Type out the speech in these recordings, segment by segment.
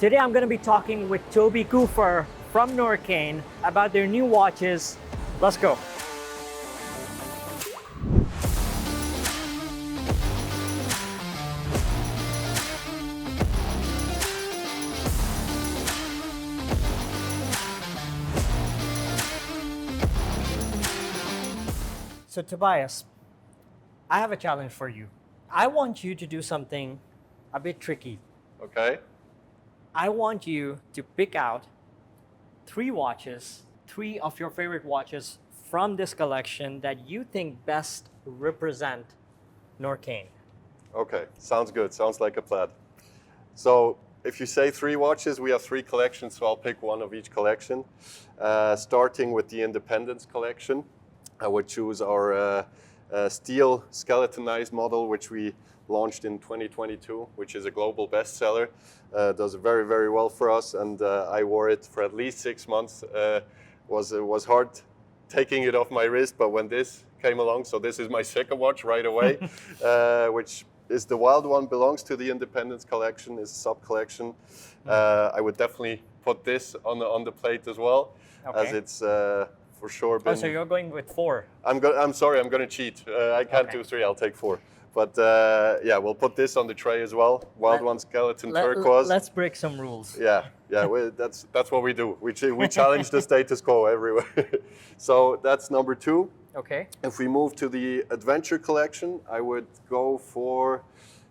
Today I'm going to be talking with Toby Kuffer from Norqain about their new watches. Let's go. So Tobias, I have a challenge for you. I want you to do something a bit tricky. Okay. I want you to pick out three of your favorite watches from this collection that you think best represent Norqain. Okay, sounds good. Sounds like a plan. So if you say three watches, we have three collections, so I'll pick one of each collection. Starting with the Independence collection, I would choose our steel skeletonized model, which we launched in 2022, which is a global bestseller. Does very, very well for us, and I wore it for at least 6 months. Was hard taking it off my wrist, but when this came along, so this is my second watch right away, which is the wild one, belongs to the Independence collection, is a sub-collection. I would definitely put this on the plate as well, Okay. as it's for sure been... Oh, so you're going with four. I'm sorry, I'm going to cheat. I can't Okay. do three, I'll take four. But yeah, we'll put this on the tray as well. Wild One Skeleton Turquoise. Let's break some rules. Yeah, that's what we do. We challenge the status quo everywhere. So that's number two. Okay. If we move to the Adventure collection, I would go for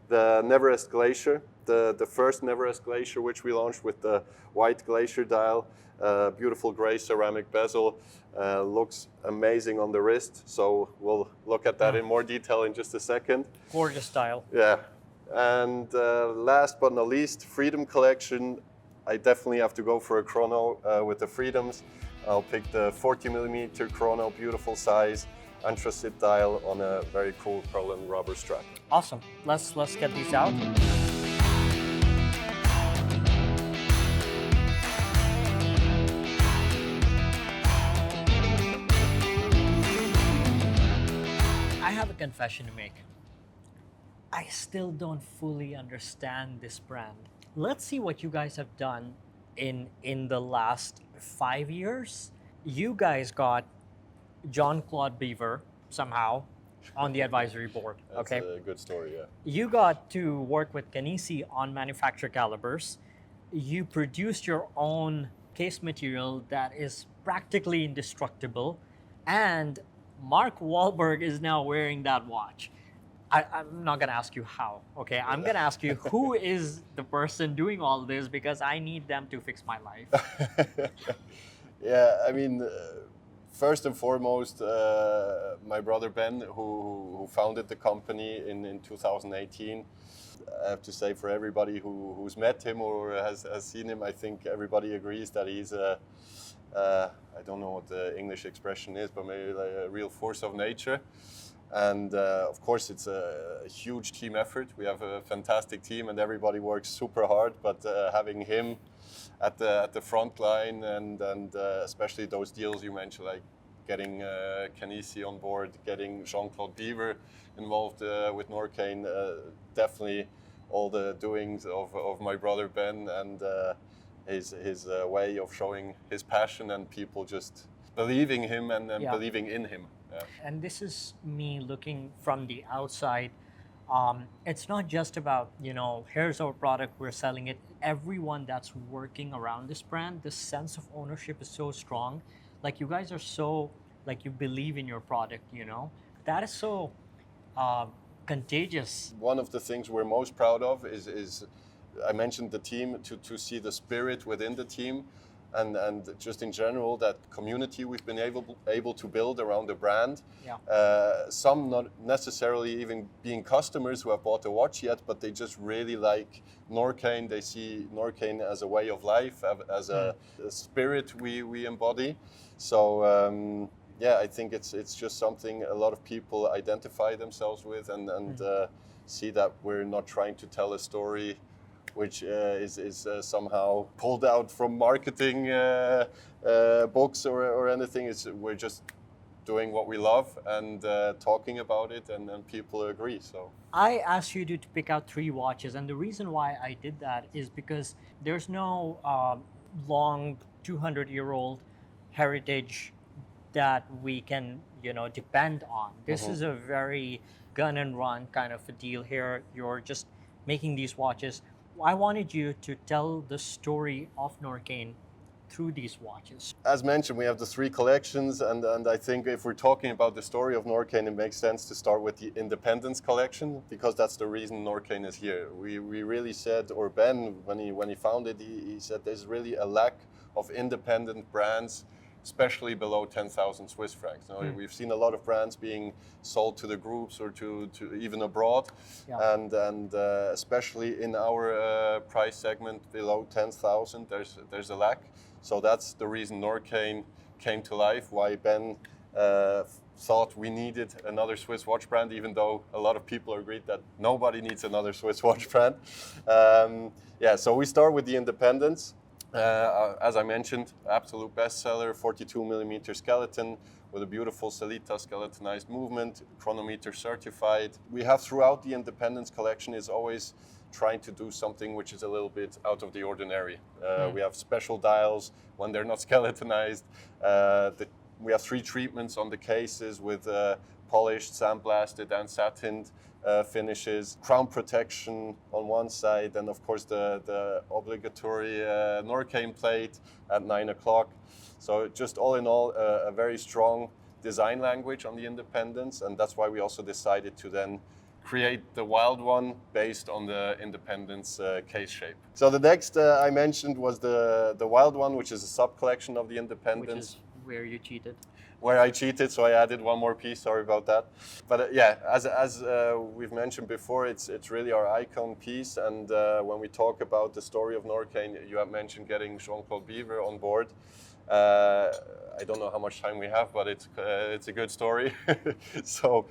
the Neverest Glacier, the first Neverest Glacier, which we launched with the white glacier dial, beautiful gray ceramic bezel, looks amazing on the wrist. So we'll look at that in more detail in just a second. Gorgeous style. Yeah, and last but not least, Freedom collection. I definitely have to go for a Chrono with the Freedoms. I'll pick the 40mm Chrono, beautiful size, anthracite dial on a very cool pearl and rubber strap. Awesome. Let's get these out. I have a confession to make. I still don't fully understand this brand. Let's see what you guys have done in the last 5 years. You guys got Jean-Claude Beaver somehow on the advisory board. That's a good story, yeah. You got to work with Canisi on manufacture calibers. You produced your own case material that is practically indestructible, and Mark Wahlberg is now wearing that watch. I'm not gonna ask you how, okay? I'm gonna ask you who is the person doing all this, because I need them to fix my life. Yeah, I mean, first and foremost, my brother Ben, who founded the company in 2018. I have to say, for everybody who's met him or has seen him, I think everybody agrees that he's I don't know what the English expression is, but maybe like a real force of nature. And of course, it's a huge team effort. We have a fantastic team, and everybody works super hard. But having him at the front line, and especially those deals you mentioned, like getting Canisi on board, getting Jean-Claude Beaver involved with Norqain, definitely all the doings of my brother Ben, and his way of showing his passion and people just believing him and believing in him. Yeah. And this is me looking from the outside. It's not just about, here's our product, we're selling it. Everyone that's working around this brand, the sense of ownership is so strong. Like, you guys are so, like, you believe in your product, That is so contagious. One of the things we're most proud of is I mentioned the team, to see the spirit within the team. And just in general, that community we've been able to build around the brand. Yeah. Some not necessarily even being customers who have bought a watch yet, but they just really like Norqain. They see Norqain as a way of life, as a spirit we embody. So yeah, I think it's just something a lot of people identify themselves with, and see that we're not trying to tell a story which is somehow pulled out from marketing books or anything. We're just doing what we love and talking about it, and then people agree. So I asked you to pick out 3 watches, and the reason why I did that is because there's no long 200-year-old heritage that we can, depend on. This is a very gun and run kind of a deal here. You're just making these watches. I wanted you to tell the story of Norqain through these watches. as mentioned, we have the 3 collections, and I think if we're talking about the story of Norqain, it makes sense to start with the Independence collection, because that's the reason Norqain is here. We really said, or Ben, when he founded, he said there's really a lack of independent brands, especially below 10,000 Swiss francs. We've seen a lot of brands being sold to the groups or to even abroad, and especially in our price segment below 10,000, there's a lack. So that's the reason Norqain came to life, why Ben thought we needed another Swiss watch brand, even though a lot of people agreed that nobody needs another Swiss watch brand. So we start with the Independence. As I mentioned, absolute bestseller, 42 millimeter skeleton with a beautiful Selita skeletonized movement, chronometer certified. We have throughout the Independence collection is always trying to do something which is a little bit out of the ordinary. We have special dials when they're not skeletonized. We have 3 treatments on the cases with polished, sandblasted, and satined finishes, crown protection on one side, and of course the obligatory Norqain plate at 9 o'clock. So just all in all, a very strong design language on the Independence, and that's why we also decided to then create the Wild One based on the Independence case shape. So the next I mentioned was the Wild One, which is a sub-collection of the Independence. Which is where you cheated. Where I cheated, so I added one more piece, sorry about that. But as we've mentioned before, it's really our icon piece, and when we talk about the story of Norqain, you have mentioned getting Jean-Claude Biver on board. I don't know how much time we have, but it's a good story. So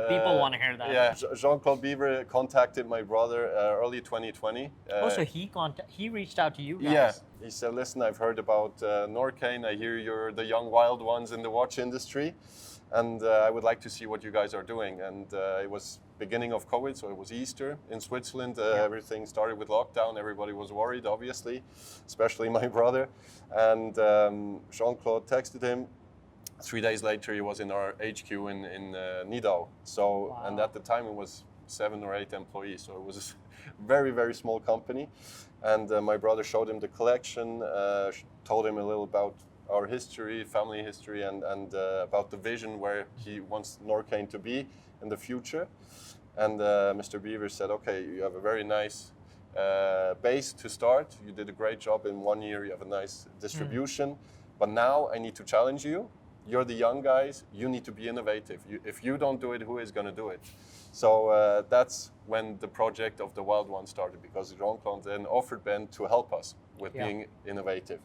people want to hear that. Yeah, Jean-Claude Biver contacted my brother early 2020. So he reached out to you guys. Yeah, he said, "Listen, I've heard about Norqain. I hear you're the young wild ones in the watch industry, and I would like to see what you guys are doing." And it was beginning of COVID, so it was Easter in Switzerland. Everything started with lockdown. Everybody was worried, obviously, especially my brother. And Jean-Claude texted him. 3 days later, he was in our HQ in Nidau. So, and at the time, it was 7 or 8 employees. So it was a very, very small company. And my brother showed him the collection, told him a little about our history, family history, and about the vision where he wants Norqain to be in the future. And Mr. Biver said, "Okay, you have a very nice base to start. You did a great job in 1 year. You have a nice distribution. But now I need to challenge you. You're the young guys. You need to be innovative. If you don't do it, who is going to do it?" So that's when the project of the Wild One started, because Jean-Claude then offered Ben to help us with being innovative.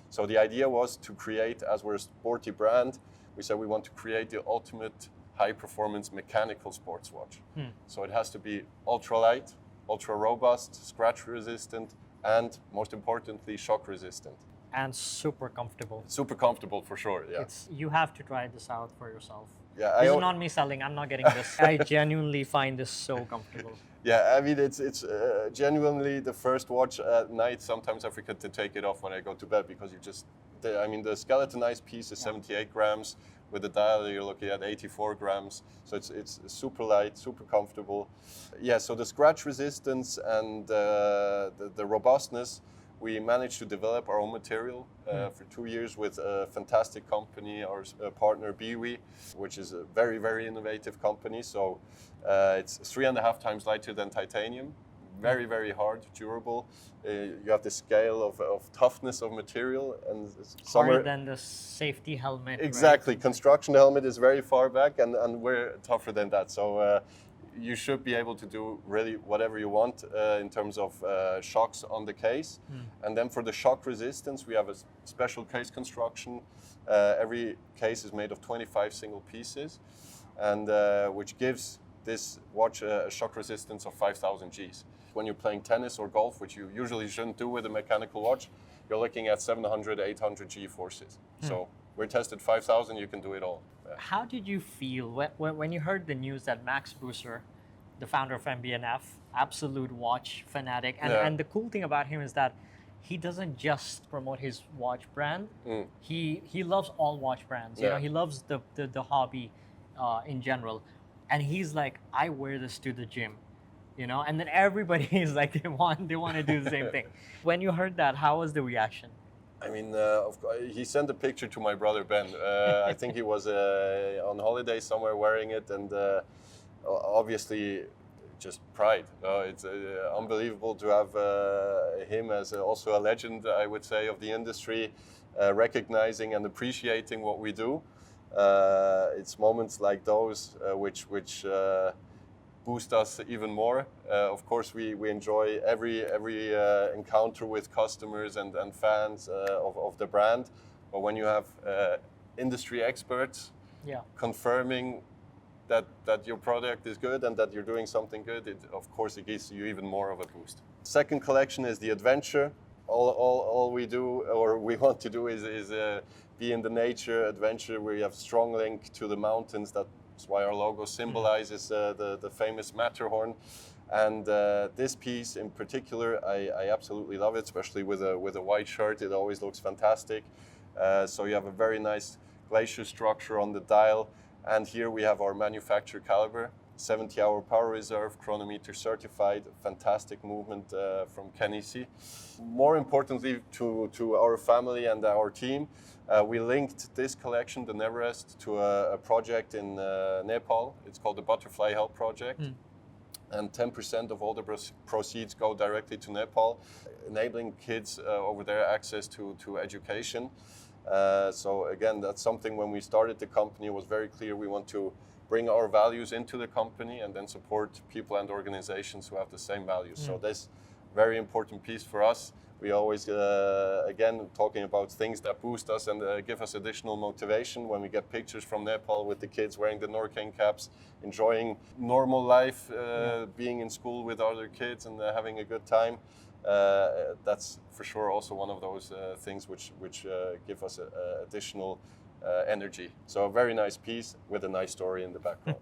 So the idea was to create, as we're a sporty brand, we said we want to create the ultimate high-performance mechanical sports watch. So it has to be ultra-light, ultra-robust, scratch-resistant, and most importantly, shock-resistant. And super comfortable. Super comfortable for sure, yeah. You have to try this out for yourself. Yeah, This is not me selling, I'm not getting this. I genuinely find this so comfortable. Yeah, I mean, it's genuinely the first watch at night. Sometimes I forget to take it off when I go to bed, because the skeletonized piece is 78 grams. With the dial, you're looking at 84 grams. So it's super light, super comfortable. Yeah, so the scratch resistance and the robustness, we managed to develop our own material for 2 years with a fantastic company, our partner Biwi, which is a very, very innovative company. So it's 3.5 times lighter than titanium. Very, very hard, durable. You have the scale of toughness of material, and harder than the safety helmet. Exactly. Right? Construction helmet is very far back, and we're tougher than that. So you should be able to do really whatever you want in terms of shocks on the case. And then for the shock resistance, we have a special case construction. Every case is made of 25 single pieces, and which gives this watch a shock resistance of 5,000 Gs. When you're playing tennis or golf, which you usually shouldn't do with a mechanical watch, you're looking at 700, 800 G forces. So we're tested 5,000, you can do it all. Yeah. How did you feel when you heard the news that Max Busser, the founder of MBNF, absolute watch fanatic, and the cool thing about him is that he doesn't just promote his watch brand. He loves all watch brands. You know, he loves the hobby in general, and he's like, I wear this to the gym, you know, and then everybody is like they want to do the same thing. When you heard that, how was the reaction? I mean, of course, he sent a picture to my brother Ben. I think he was on holiday somewhere wearing it, and obviously just pride. It's unbelievable to have him as also a legend, I would say, of the industry, recognizing and appreciating what we do. It's moments like those which boost us even more. Of course, we enjoy every encounter with customers and fans of the brand. But when you have industry experts confirming that your product is good and that you're doing something good, of course it gives you even more of a boost. Second collection is the adventure. All we do or we want to do is be in the nature adventure where you have strong link to the mountains. That's why our logo symbolizes the famous Matterhorn. And this piece in particular, I absolutely love it, especially with a white shirt. It always looks fantastic. So you have a very nice glacier structure on the dial. And here we have our manufacturer caliber, 70-hour power reserve, chronometer certified, fantastic movement from Kenisi. More importantly to our family and our team, we linked this collection, the Neverest, to a project in Nepal. It's called the Butterfly Help Project. And 10% of all the proceeds go directly to Nepal, enabling kids over there access to education. So again, that's something when we started the company, it was very clear we want to bring our values into the company and then support people and organizations who have the same values. So this very important piece for us. We always, again, talking about things that boost us and give us additional motivation when we get pictures from Nepal with the kids wearing the Norqain caps, enjoying normal life, being in school with other kids and having a good time. That's for sure also one of those things which give us additional energy. So a very nice piece with a nice story in the background.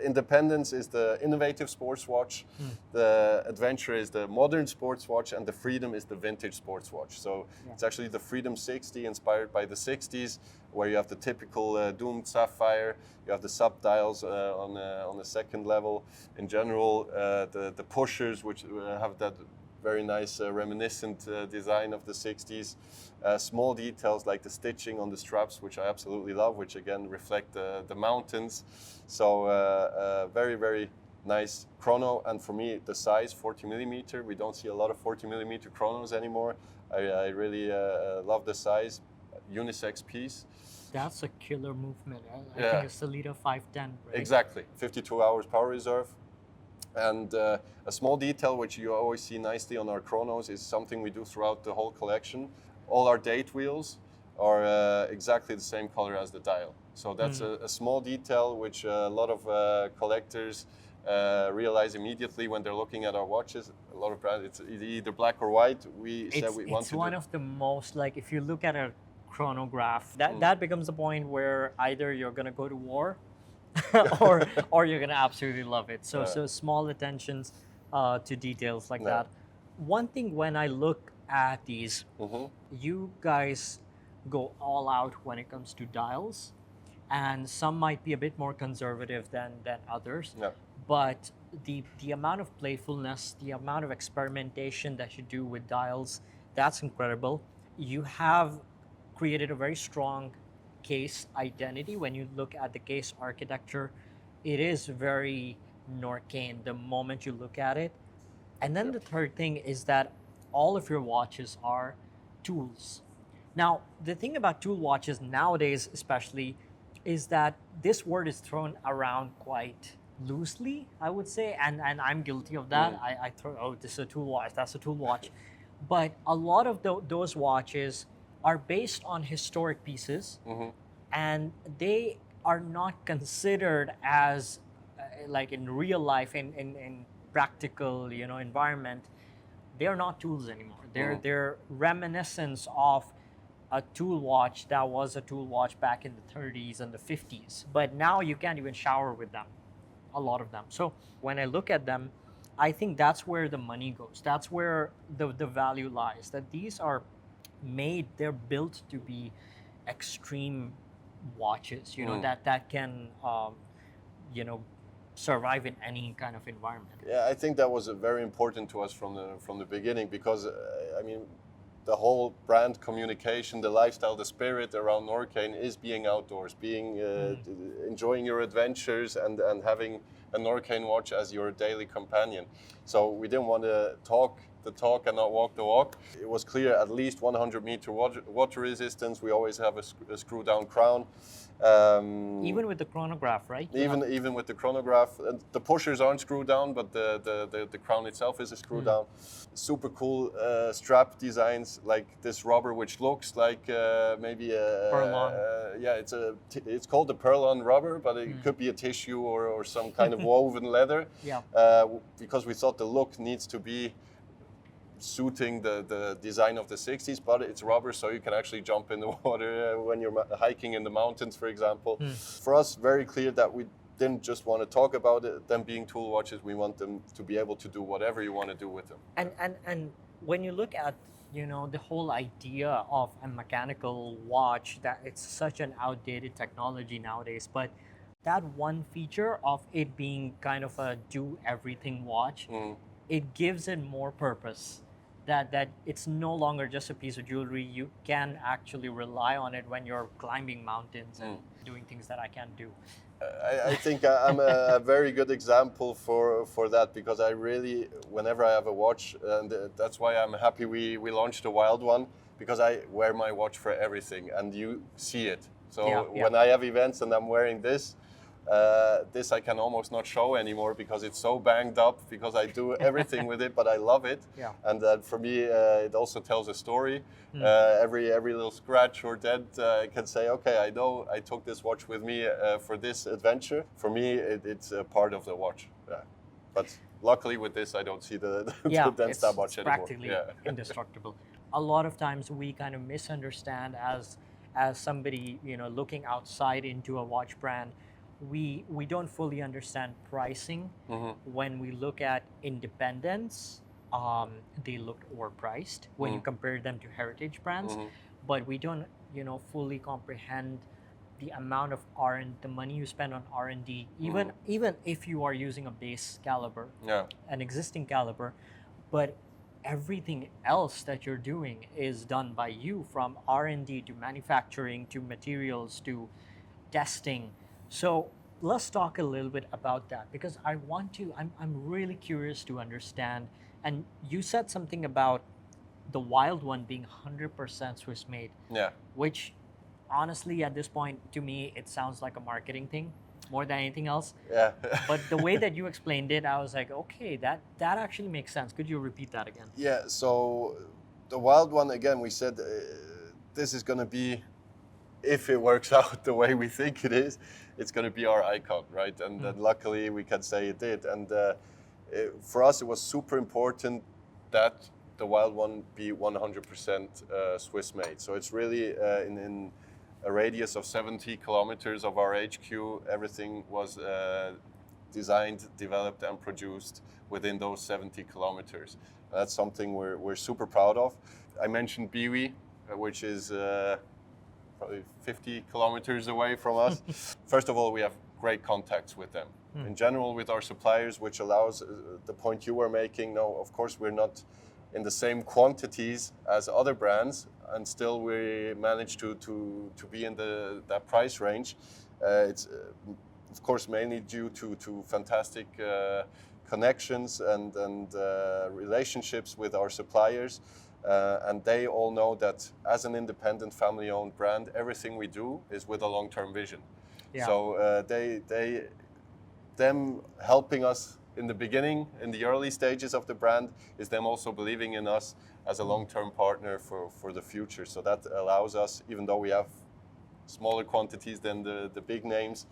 Independence is the innovative sports watch, the adventure is the modern sports watch, and the freedom is the vintage sports watch. So it's actually the Freedom 60 inspired by the 60s, where you have the typical doomed sapphire, you have the sub-dials on the second level. In general, the pushers, which have that very nice reminiscent design of the 60s. Small details like the stitching on the straps, which I absolutely love, which again reflect the mountains. So very, very nice chrono. And for me, the size, 40 millimeter. We don't see a lot of 40 millimeter chronos anymore. I really love the size. Unisex piece. That's a killer movement. I think it's the Lita 510, right? Exactly. 52 hours power reserve. And a small detail which you always see nicely on our chronos is something we do throughout the whole collection. All our date wheels are exactly the same color as the dial. So that's a small detail which a lot of collectors realize immediately when they're looking at our watches. A lot of brands, it's either black or white. It's one of the most, like, if you look at a chronograph, that becomes the point where either you're going to go to war or you're gonna absolutely love it. So small attentions to details like that. One thing when I look at these, you guys go all out when it comes to dials, and some might be a bit more conservative than others. But the amount of playfulness, the amount of experimentation that you do with dials, that's incredible. You have created a very strong case identity. When you look at the case architecture, it is very Norqain the moment you look at it. And then the third thing is that all of your watches are tools. Now, the thing about tool watches nowadays especially is that this word is thrown around quite loosely, I would say, and I'm guilty of that. I throw, oh, this is a tool watch, that's a tool watch. But a lot of those watches are based on historic pieces, and they are not considered as like in real life, in practical environment. They are not tools anymore. They're reminiscence of a tool watch that was a tool watch back in the 30s and the 50s, but now you can't even shower with them, a lot of them. So when I look at them, I think that's where the money goes. That's where the value lies, that these are made, they're built to be extreme watches, that can, survive in any kind of environment. Yeah, I think that was very important to us from the beginning, because I mean, the whole brand communication, the lifestyle, the spirit around Norqain is being outdoors, being enjoying your adventures, and having a Norqain watch as your daily companion. So we didn't want to talk the talk and not walk the walk. It was clear, at least 100-meter water resistance. We always have a screw down crown. Even with the chronograph, right? Even with the chronograph, the pushers aren't screwed down, but the crown itself is a screw down. Super cool strap designs, like this rubber, which looks like maybe a Pearl-on. It's called the pearl-on rubber, but it could be a tissue or some kind of woven leather. Yeah. Because we thought the look needs to be suiting the design of the 60s, but it's rubber, so you can actually jump in the water when you're hiking in the mountains, for example. For us, very clear that we didn't just want to talk about it, them being tool watches. We want them to be able to do whatever you want to do with them. And when you look at the whole idea of a mechanical watch, that it's such an outdated technology nowadays, but that one feature of it being kind of a do everything watch, it gives it more purpose. That it's no longer just a piece of jewelry. You can actually rely on it when you're climbing mountains and doing things that I can't do. I think I'm a very good example for that, because I really, whenever I have a watch, and that's why I'm happy we launched the Wild one, because I wear my watch for everything, and you see it. So when I have events and I'm wearing this I can almost not show anymore, because it's so banged up, because I do everything with it, but I love it. Yeah. And for me, it also tells a story. Every little scratch or dent, I can say, okay, I know I took this watch with me for this adventure. For me, it's a part of the watch. Yeah. But luckily with this, I don't see the dents that much anymore. Practically indestructible. A lot of times we kind of misunderstand as somebody looking outside into a watch brand. We don't fully understand pricing. When we look at independents, they look overpriced when you compare them to heritage brands. But we don't fully comprehend the amount of the money you spend on R&D, even if you are using a base caliber, an existing caliber, but everything else that you're doing is done by you, from R&D to manufacturing to materials to testing. So let's talk a little bit about that, because I'm really curious to understand. And you said something about the Wild one being 100% Swiss made. Yeah. Which honestly, at this point, to me, it sounds like a marketing thing more than anything else. Yeah. But the way that you explained it, I was like, okay, that actually makes sense. Could you repeat that again? Yeah, so the Wild one, again, we said this is going to be, if it works out the way we think it is, it's going to be our icon, right? And luckily we can say it did. And for us, it was super important that the Wild one be 100% Swiss made. So it's really in a radius of 70 kilometers of our HQ, everything was designed, developed, and produced within those 70 kilometers. That's something we're super proud of. I mentioned Biwi, which is probably 50 kilometers away from us. First of all, we have great contacts with them. In general, with our suppliers, which allows the point you were making. No, of course, we're not in the same quantities as other brands, and still we manage to be in that price range. It's of course mainly due to fantastic connections and relationships with our suppliers. And they all know that as an independent family-owned brand, everything we do is with a long-term vision. Yeah. So them helping us in the beginning, in the early stages of the brand, is them also believing in us as a long-term partner for the future. So that allows us, even though we have smaller quantities than the big names,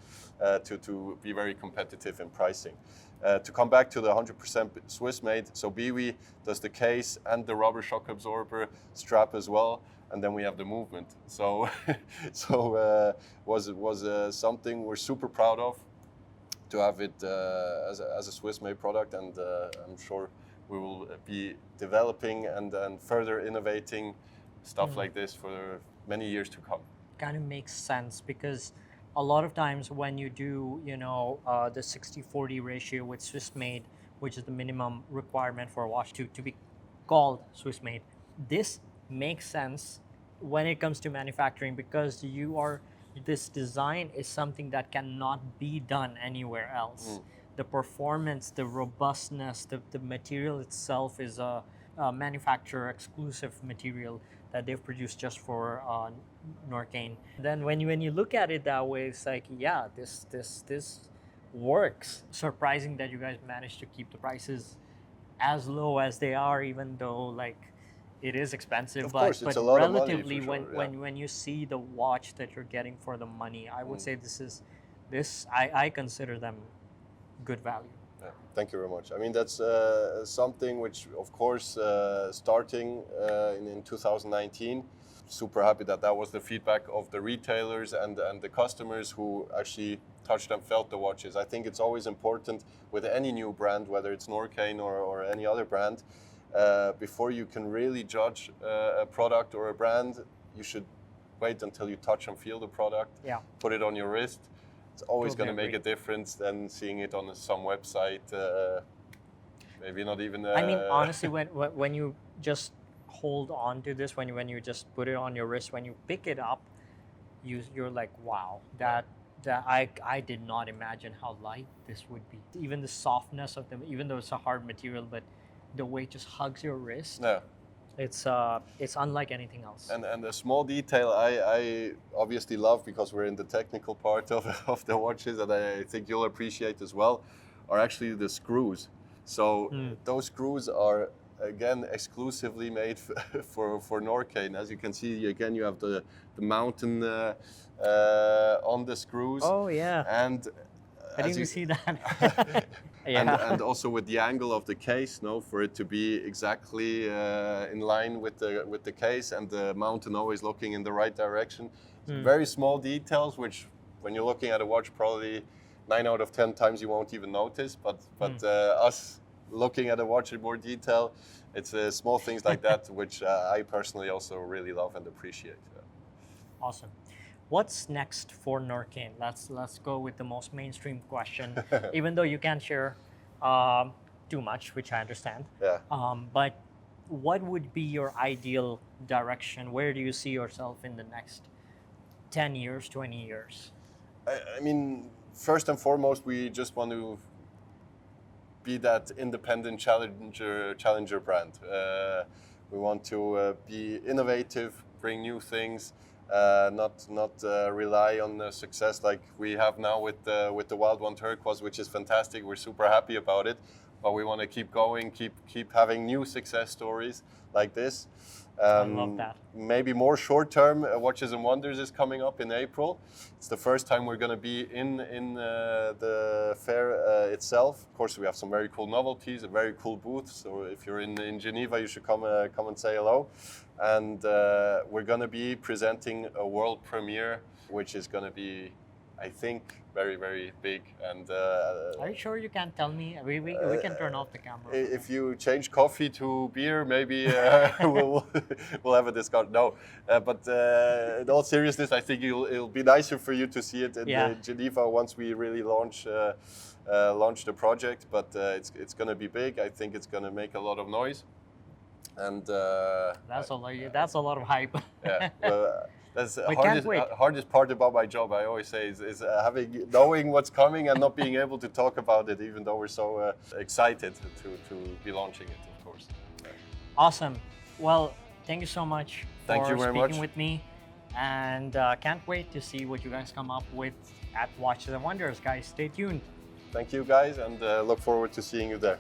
to be very competitive in pricing. To come back to the 100% Swiss made, so Biwi does the case and the rubber shock absorber strap as well. and then we have the movement. So, was something we're super proud of to have it as a Swiss-made product, and I'm sure we will be developing and further innovating stuff like this for many years to come. Kind of makes sense, because a lot of times when you do, the 60-40 ratio with Swiss-made, which is the minimum requirement for a watch to be called Swiss-made, this makes sense when it comes to manufacturing, because this design is something that cannot be done anywhere else. The performance, the robustness, the material itself is a manufacturer exclusive material that they've produced just for Norqain. Then when you look at it that way, it's like, yeah, this works. Surprising that you guys managed to keep the prices as low as they are, even though like it is expensive. Of but course, it's a lot of money, relatively, for sure, when you see the watch that you're getting for the money, I would say I consider them good value. Yeah, thank you very much. I mean, that's something which, of course, starting in 2019, super happy that was the feedback of the retailers and the customers who actually touched and felt the watches. I think it's always important with any new brand, whether it's Norqain or any other brand, before you can really judge a product or a brand, you should wait until you touch and feel the product, put it on your wrist. It's always going to make a difference than seeing it on some website, maybe not even... I mean, honestly, when you just hold on to this, when you just put it on your wrist, when you pick it up, you're like, wow, that I did not imagine how light this would be. Even the softness of them, even though it's a hard material, but the way it just hugs your wrist. Yeah. It's unlike anything else. And a small detail I obviously love, because we're in the technical part of the watches, and I think you'll appreciate as well, are actually the screws. So those screws are, again, exclusively made for Norqain. As you can see, again, you have the mountain on the screws. Oh, yeah. And I didn't even see that. And also with the angle of the case, for it to be exactly in line with the case, and the mountain always looking in the right direction. Very small details, which when you're looking at a watch, probably 9 out of 10 times you won't even notice. But us looking at a watch in more detail, it's small things like that, which I personally also really love and appreciate. Awesome. What's next for Norqain? Let's go with the most mainstream question, even though you can't share too much, which I understand. Yeah. But what would be your ideal direction? Where do you see yourself in the next 10 years, 20 years? I mean, first and foremost, we just want to be that independent challenger brand. We want to be innovative, bring new things. Not rely on the success like we have now with the Wild One Turquoise, which is fantastic. We're super happy about it, but we want to keep going, keep having new success stories like this. I love that. Maybe more short term, Watches and Wonders is coming up in April. It's the first time we're going to be in the fair itself. Of course, we have some very cool novelties, a very cool booth. So if you're in Geneva, you should come and say hello. And we're going to be presenting a world premiere, which is going to be, I think, very, very big. And are you sure you can't tell me? We can turn off the camera. If you change coffee to beer, maybe we'll have a discount. No, but in all seriousness, I think it'll be nicer for you to see it in Geneva once we really launch the project. But it's going to be big. I think it's going to make a lot of noise. And that's a lot of hype. Yeah. Well, that's the hardest part about my job, I always say, is knowing what's coming and not being able to talk about it, even though we're so excited to be launching it, of course. Yeah. Awesome. Well, thank you so much for speaking with me, and can't wait to see what you guys come up with at Watches and Wonders. Guys, stay tuned. Thank you, guys, and look forward to seeing you there.